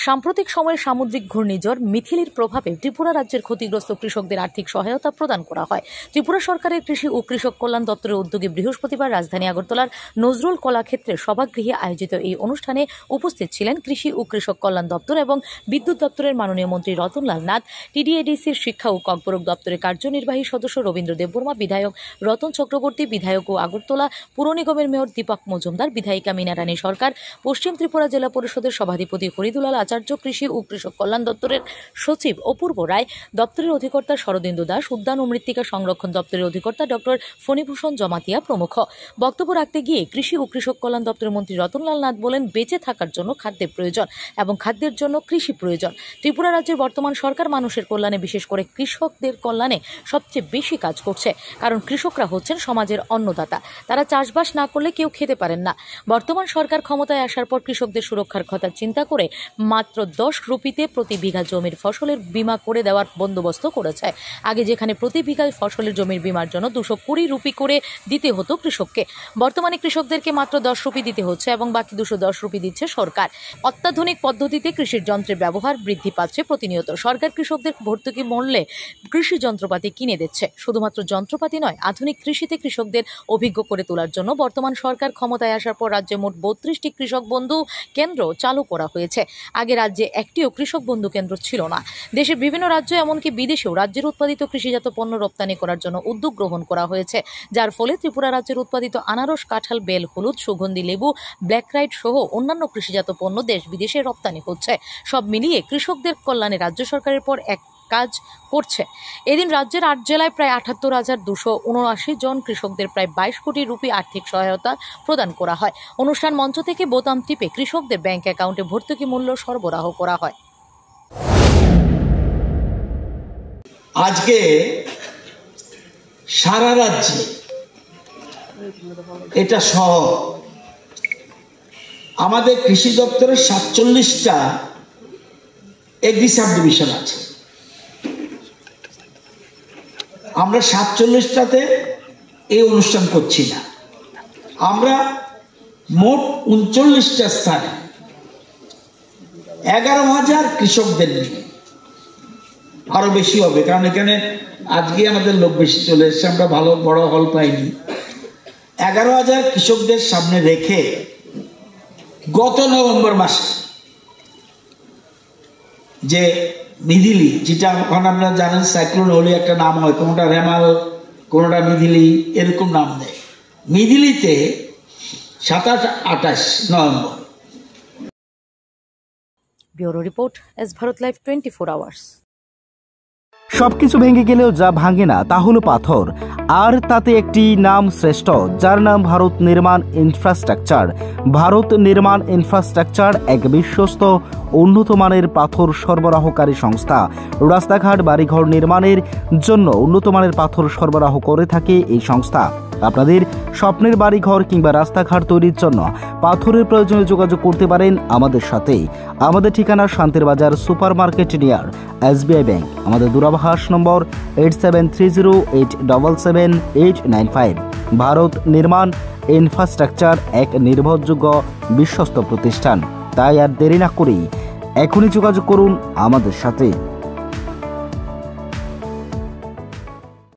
সাম্প্রতিক সময়ে সামুদ্রিক ঘূর্ণিঝড় মিথিলির প্রভাবে ত্রিপুরা রাজ্যের ক্ষতিগ্রস্ত কৃষকদের আর্থিক সহায়তা প্রদান করা হয়। ত্রিপুরা সরকারের কৃষি ও কৃষক কল্যাণ দপ্তরের উদ্যোগে বৃহস্পতিবার রাজধানী আগরতলার নজরুল কলাক্ষেত্রে সভাগৃহে আয়োজিত এই অনুষ্ঠানে উপস্থিত ছিলেন কৃষি ও কৃষক কল্যাণ দপ্তর এবং বিদ্যুৎ দপ্তরের মাননীয় মন্ত্রী রতনলাল নাথ, টিডিএডিসির শিক্ষা ও কর্পোরেট দপ্তরের কার্যনির্বাহী সদস্য রবীন্দ্র দেববর্মা, বিধায়ক রতন চক্রবর্তী, বিধায়ক ও আগরতলা পুর নিগমের মেয়র দীপক মজুমদার, বিধায়িকা মীনা রানী সরকার, পশ্চিম ত্রিপুরা জেলা পরিষদের সভাধিপতি হরিদুলাল আচার্য, কৃষি ও কৃষক কল্যাণ দপ্তরের সচিব অপূর্ব রায়, দপ্তরের অধিকর্তা শরদিন্দু দাস, উদ্যান ও মৃত্তিকা সংরক্ষণ দপ্তরের অধিকর্তা ডক্টর ফণীভূষণ জমাতিয়া প্রমুখ। বক্তব্য রাখতে গিয়ে কৃষি ও কৃষক কল্যাণ দপ্তরের মন্ত্রী রতনলাল নাথ বলেন, বেঁচে থাকার জন্য খাদ্যের প্রয়োজন এবং খাদ্যের জন্য কৃষি প্রয়োজন। ত্রিপুরা রাজ্যের বর্তমান সরকার মানুষের কল্যাণে, বিশেষ করে কৃষকদের কল্যাণে সবচেয়ে বেশি কাজ করছে, কারণ কৃষকরা হচ্ছেন সমাজের অন্নদাতা। তারা চাষবাস না করলে কেউ খেতে পারেন না। বর্তমান সরকার ক্ষমতায় আসার পর কৃষকদের সুরক্ষার কথা চিন্তা করে মাত্র 10 রুপিতে প্রতি বিঘা জমির ফসলের বীমা করে দেওয়ার বন্দোবস্ত করেছে। আগে যেখানে প্রতি বিঘা ফসলের জমির বীমার জন্য 220 রুপি করে দিতে হতো কৃষককে, বর্তমানে কৃষকদেরকে মাত্র 10 রুপি দিতে হচ্ছে এবং বাকি 210 রুপি দিচ্ছে সরকার। অত্যাধুনিক পদ্ধতিতে কৃষির যন্ত্রের ব্যবহার বৃদ্ধি পাচ্ছে প্রতিনিয়ত। সরকার কৃষকদের ভর্তুকি মূল্যে কৃষি যন্ত্রপাতি কিনে দিচ্ছে। শুধুমাত্র যন্ত্রপাতি নয়, আধুনিক কৃষিতে কৃষকদের অভিজ্ঞ করে তোলার জন্য বর্তমান সরকার ক্ষমতায় আসার পর রাজ্যে মোট 32টি কৃষক বন্ধু কেন্দ্র চালু করা হয়েছে। আগে রাজ্যে একটিও কৃষক বন্ধু কেন্দ্র ছিল না। দেশের বিভিন্ন রাজ্য এমনকি বিদেশেও রাজ্যের উৎপাদিত কৃষিজাত পণ্য রপ্তানি করার জন্য উদ্যোগ গ্রহণ করা হয়েছে, যার ফলে ত্রিপুরা রাজ্যের উৎপাদিত আনারস, কাঁঠাল, বেল, হলুদ, সুগন্ধি লেবু, ব্ল্যাক রাইড সহ অন্যান্য কৃষিজাত পণ্য দেশ বিদেশে রপ্তানি হচ্ছে। সব মিলিয়ে কৃষকদের কল্যাণে রাজ্য সরকারের পর এক কাজ করছে। এদিন রাজ্যের 8 জেলায় প্রায় 78,279 জন কৃষকদের প্রায় 22 কোটি রুপি আর্থিক সহায়তা প্রদান করা হয়। অনুষ্ঠান মঞ্চ থেকে বোতাম টিপে কৃষকদের ব্যাংক অ্যাকাউন্টে ভর্তুকি মূল্য সরবরাহ করা হয়। আজকে সারা রাজ্যে এটা সহ আমাদের কৃষি দপ্তরের 47টা এগ্রি সাব ডিভিশন আছে। আমরা 47টাতে এই অনুষ্ঠান করছি না, আমরা মোট 39টা স্থানে 11,000 কৃষকদের নিয়ে, আরো বেশি হবে কারণ এখানে আজকে আমাদের লোক বেশি চলে এসছে, আমরা ভালো বড় হল পাইনি। 11,000 কৃষকদের সামনে রেখে গত নভেম্বর মাসে যে মিথিলি, যেটা এখন আপনারা জানেন সাইক্লোন হলে একটা নাম হয়, কোনোটা রেমাল, কোনোটা মিথিলি, এরকম নাম দেয়। মিথিলিতে 27-28 November. Bureau report, S Bharat live 24 hours. সবকিছু ভেঙে গেলেও যা ভাঙে না তা হলো পাথর, আর তাতে একটি নাম শ্রেষ্ঠ, যার নাম ভারত নির্মাণ ইনফ্রাস্ট্রাকচার। ভারত নির্মাণ ইনফ্রাস্ট্রাকচার এক বিশ্বস্ত উন্নত মানের পাথর সরবরাহকারী সংস্থা। রাস্তাঘাট, বাড়িঘর নির্মাণের জন্য উন্নত মানের পাথর সরবরাহ করে থাকে এই সংস্থা। আপনাদের স্বপ্নের বাড়িঘর কিংবা রাস্তাঘাট তৈরির জন্য পাথরের প্রয়োজনে যোগাযোগ করতে পারেন আমাদের সাথে। আমাদের ঠিকানা শান্তির বাজার super market near SBI bank. আমাদের দূরভাষ নম্বর 8730877895। ভারত নির্মাণ ইনফ্রাস্ট্রাকচার এক নির্ভরযোগ্য বিশ্বস্ত প্রতিষ্ঠান। তাই আর দেরি না করেই এখনই যোগাযোগ করুন আমাদের সাথে।